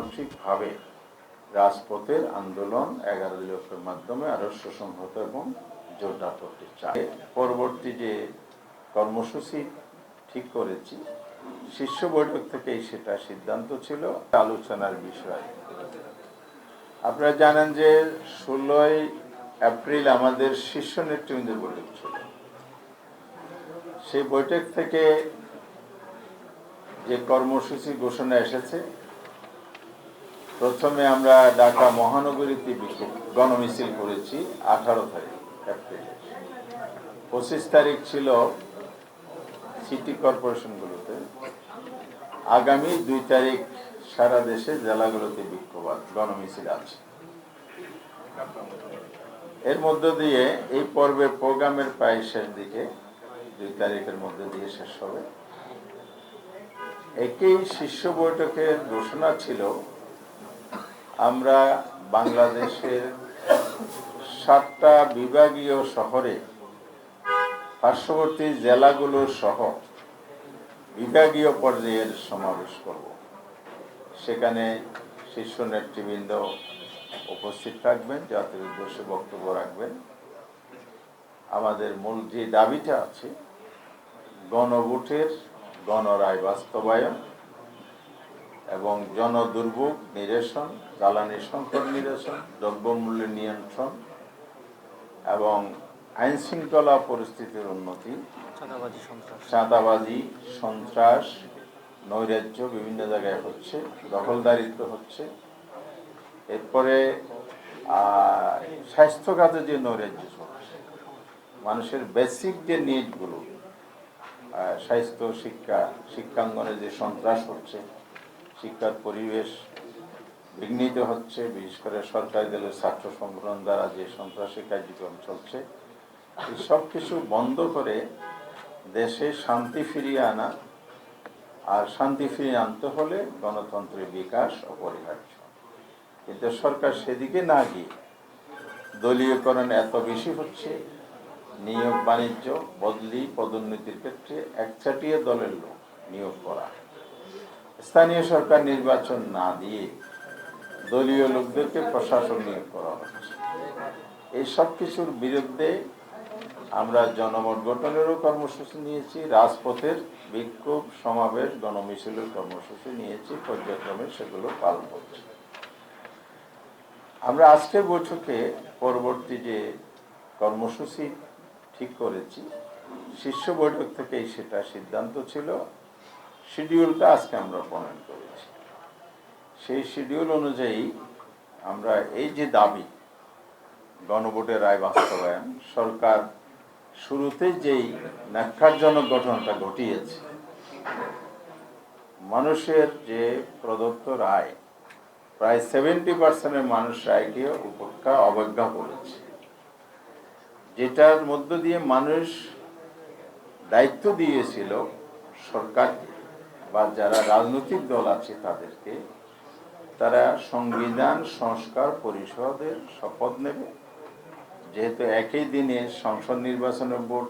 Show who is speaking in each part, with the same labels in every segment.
Speaker 1: গণতান্ত্রিকভাবে রাজপথের আন্দোলন 11 দলীয় মাধ্যমে আরো সুসংহত এবং জোরদার করতে চায়। পরবর্তী যে কর্মসূচি ঠিক করেছি, শীর্ষ বৈঠক থেকেই সেটা সিদ্ধান্ত ছিল আলোচনার বিষয়। আপনারা জানেন যে 16 এপ্রিল আমাদের শীর্ষ নেতৃবৃন্দের বৈঠক ছিল। সেই বৈঠক থেকে যে কর্মসূচি ঘোষণা এসেছে, প্রথমে আমরা ঢাকা মহানগরীতে গণমিছিল করেছি 18 তারিখ এপ্রিলে। 25 তারিখ ছিল সিটি কর্পোরেশনগুলোতে। আগামী 2 তারিখ সারা দেশে জেলাগুলোতে বিক্ষোভ গণমিছিল আছে। এর মধ্য দিয়ে এই পর্বের প্রোগ্রামের প্রায় শেষ দিকে 2 তারিখের মধ্যে দিয়ে শেষ হবে। একই শীর্ষ বৈঠকের ঘোষণা ছিল আমরা বাংলাদেশের 7টা বিভাগীয় শহরে পার্শ্ববর্তী জেলাগুলো সহ বিভাগীয় পর্যায়ের সমাবেশ করব। সেখানে শীর্ষ নেতৃবৃন্দ উপস্থিত থাকবেন, জাতির উদ্দেশ্যে বক্তব্য রাখবেন। আমাদের মূল যে দাবিটা আছে, গণভোটের গণরায় বাস্তবায়ন এবং জনদুর্ভোগ নিরসন, জ্বালানি সংকট নিরসন, দ্রব্যমূল্য নিয়ন্ত্রণ এবং আইন শৃঙ্খলা পরিস্থিতির উন্নতি, চাঁদাবাজি, সন্ত্রাস, নৈরাজ্য বিভিন্ন জায়গায় হচ্ছে, দখলদারিত্ব হচ্ছে। এরপরে স্বাস্থ্য খাতে যে নৈরাজ্য হচ্ছে, মানুষের বেসিক যে নিডগুলো, স্বাস্থ্য, শিক্ষাঙ্গনে যে সন্ত্রাস হচ্ছে, শিক্ষার পরিবেশ বিঘ্নিত হচ্ছে, বিশেষ করে সরকারি দলের ছাত্র সংগঠন দ্বারা যে সন্ত্রাসী কার্যক্রম চলছে, এই সব কিছু বন্ধ করে দেশে শান্তি ফিরিয়ে আনা। আর শান্তি ফিরিয়ে আনতে হলে গণতন্ত্রের বিকাশ অপরিহার্য। কিন্তু সরকার সেদিকে না গিয়ে দলীয়করণ এত বেশি হচ্ছে, নিয়োগ বাণিজ্য, বদলি, পদোন্নতির ক্ষেত্রে একচাটিয়া দলের লোক নিয়োগ করা, স্থানীয় সরকার নির্বাচন না দিয়ে দলীয় লোকদেরকে প্রশাসন নিয়োগ করা হচ্ছে। এই সব কিছুর বিরুদ্ধে আমরা জনমত গঠনেরও কর্মসূচি নিয়েছি, রাজপথের বিক্ষোভ, সমাবেশ, গণমিছিলের কর্মসূচি নিয়েছি, পর্যায়ক্রমে সেগুলো পালন করছি। আমরা আজকের বৈঠকে পরবর্তী যে কর্মসূচি ঠিক করেছি, শীর্ষ বৈঠক থেকেই সেটা সিদ্ধান্ত ছিল। শিডিউলটা আজকে আমরা প্রণয়ন করেছি। সেই শিডিউল অনুযায়ী আমরা এই যে দাবি, গণভোটের রায় বাস্তবায়ন, সরকার শুরুতে যেই ন্যাক্কারজনক ঘটনাটা ঘটিয়েছে, মানুষের যে প্রদত্ত রায়, প্রায় 70% মানুষ রায়কে উপেক্ষা অবজ্ঞা করেছে, যেটার মধ্য দিয়ে মানুষ দায়িত্ব দিয়েছিল সরকারকে বা যারা রাজনৈতিক দল আছে তাদেরকে, তারা সংবিধান সংস্কার পরিষদের শপথ নেবে। যেহেতু একই দিনে সংসদ নির্বাচনের ভোট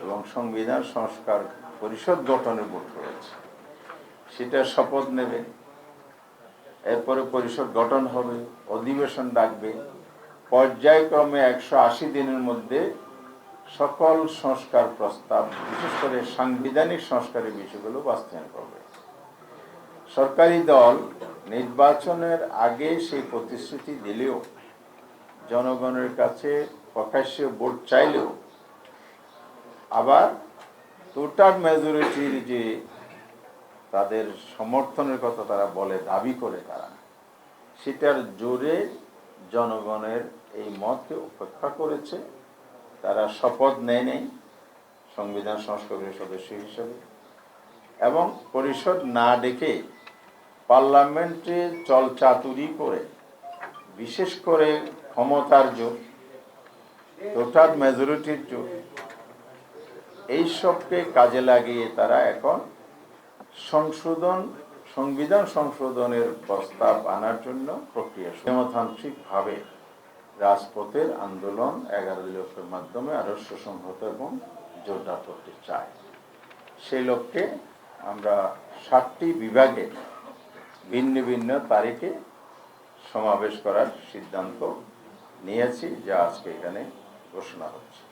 Speaker 1: এবং সংবিধান সংস্কার পরিষদ গঠনের ভোট রয়েছে, সেটা শপথ নেবে। এরপরে পরিষদ গঠন হবে, অধিবেশন ডাকবে, পর্যায়ক্রমে 180 দিনের মধ্যে সকল সংস্কার প্রস্তাব, বিশেষ করে সাংবিধানিক সংস্কারের বিষয়গুলো বাস্তবায়ন করবে। সরকারি দল নির্বাচনের আগে সেই প্রতিশ্রুতি দিলেও, জনগণের কাছে প্রকাশ্যে ভোট চাইলেও, আবার টোটাল মেজরিটির যে তাদের সমর্থনের কথা তারা বলে, দাবি করে, তারা সেটার জোরে জনগণের এই মতকে উপেক্ষা করেছে। তারা শপথ নেয় নেই সংবিধান সংস্কারের সদস্য হিসেবে, এবং পরিষদ না ডেকে পার্লামেন্টে চলচাতুরি করে, বিশেষ করে ক্ষমতার জোর, টোটাল মেজরিটির জোর, এইসবকে কাজে লাগিয়ে তারা এখন সংবিধান সংশোধনের প্রস্তাব আনার জন্য প্রক্রিয়া। গণতান্ত্রিকভাবে রাজপথের আন্দোলন 11 দলীয় মাধ্যমে আরো সুসংহত এবং জোরদার করতে চায়। সেই লক্ষ্যে আমরা 7টি বিভাগে ভিন্ন ভিন্ন তারিখে সমাবেশ করার সিদ্ধান্ত নিয়েছি, যা আজকে এখানে ঘোষণা হচ্ছে।